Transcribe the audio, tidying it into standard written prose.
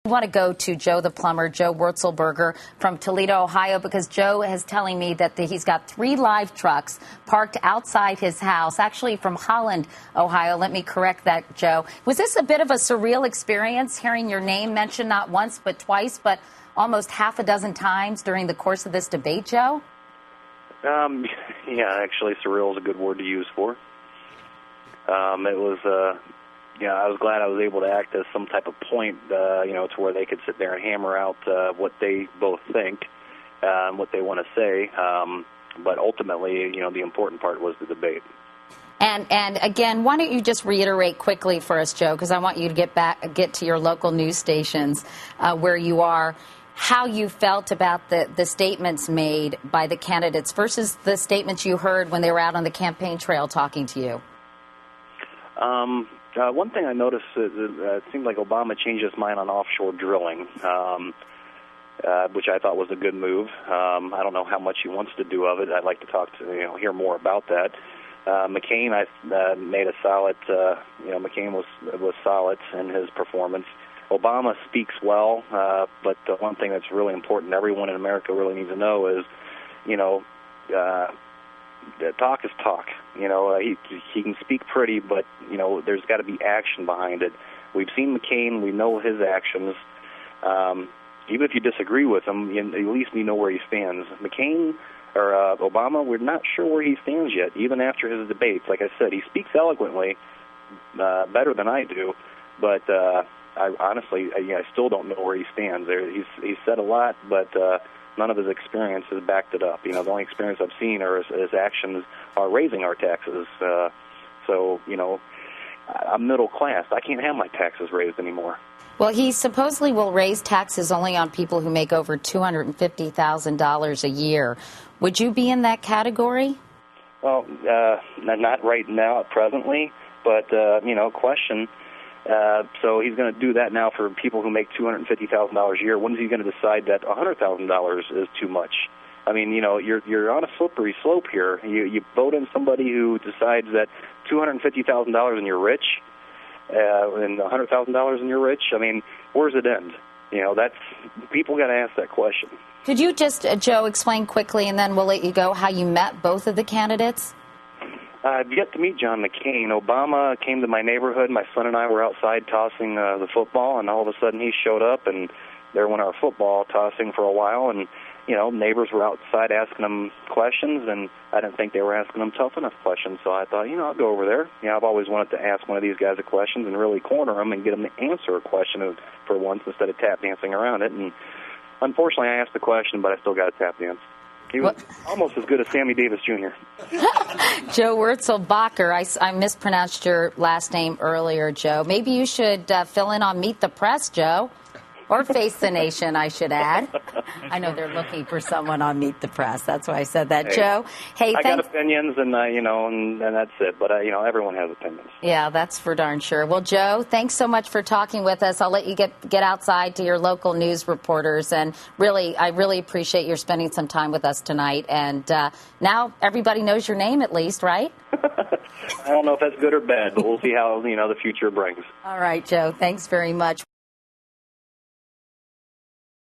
I want to go to Joe the plumber, Joe Wurzelberger from Toledo, Ohio, because Joe is telling me that he's got 3 live trucks parked outside his house, actually from Holland, Ohio. Let me correct that, Joe. Was this a bit of a surreal experience, hearing your name mentioned not once but twice, but almost half a dozen times during the course of this debate, Joe? Yeah, actually, surreal is a good word to use for. It was, I was glad I was able to act as some type of point, to where they could sit there and hammer out what they both think and what they want to say. But ultimately, the important part was the debate. And again, why don't you just reiterate quickly for us, Joe, because I want you to get to your local news stations where you are, how you felt about the statements made by the candidates versus the statements you heard when they were out on the campaign trail talking to you. One thing I noticed is it seemed like Obama changed his mind on offshore drilling, which I thought was a good move. I don't know how much he wants to do of it. I'd like to hear more about that. McCain, made a solid. McCain was solid in his performance. Obama speaks well, but the one thing that's really important, everyone in America really needs to know is, talk is talk. He can speak pretty, but there's got to be action behind it. We've seen McCain. We know his actions. Even if you disagree with him, at least you know where he stands. McCain or Obama, we're not sure where he stands yet, even after his debates. Like I said, he speaks eloquently, better than I do, but I honestly, I still don't know where he stands. He's said a lot, but none of his experience has backed it up. The only experience I've seen are his actions are raising our taxes. I'm middle class. I can't have my taxes raised anymore. Well, he supposedly will raise taxes only on people who make over $250,000 a year. Would you be in that category? Well, not right now, presently, but, question. So he's going to do that now for people who make $250,000 a year. When is he going to decide that $100,000 is too much? I mean, you're on a slippery slope here. You vote in somebody who decides that $250,000 and you're rich, and $100,000 and you're rich. I mean, where's it end? That's people got to ask that question. Could you just, Joe, explain quickly, and then we'll let you go, how you met both of the candidates? I've yet to meet John McCain. Obama came to my neighborhood. My son and I were outside tossing the football, and all of a sudden he showed up, and there went our football tossing for a while, and neighbors were outside asking him questions, and I didn't think they were asking him tough enough questions, so I thought, I'll go over there. I've always wanted to ask one of these guys a question and really corner him and get him to answer a question for once instead of tap dancing around it, and unfortunately I asked the question, but I still got to tap dance. He was almost as good as Sammy Davis Jr. Joe Wurzelbacher, I mispronounced your last name earlier, Joe. Maybe you should fill in on Meet the Press, Joe. Or Face the Nation, I should add. I know they're looking for someone on Meet the Press. That's why I said that, Joe. Hey, I got opinions, and and that's it. But everyone has opinions. Yeah, that's for darn sure. Well, Joe, thanks so much for talking with us. I'll let you get outside to your local news reporters, and I really appreciate your spending some time with us tonight. And now everybody knows your name, at least, right? I don't know if that's good or bad, but we'll see how the future brings. All right, Joe. Thanks very much.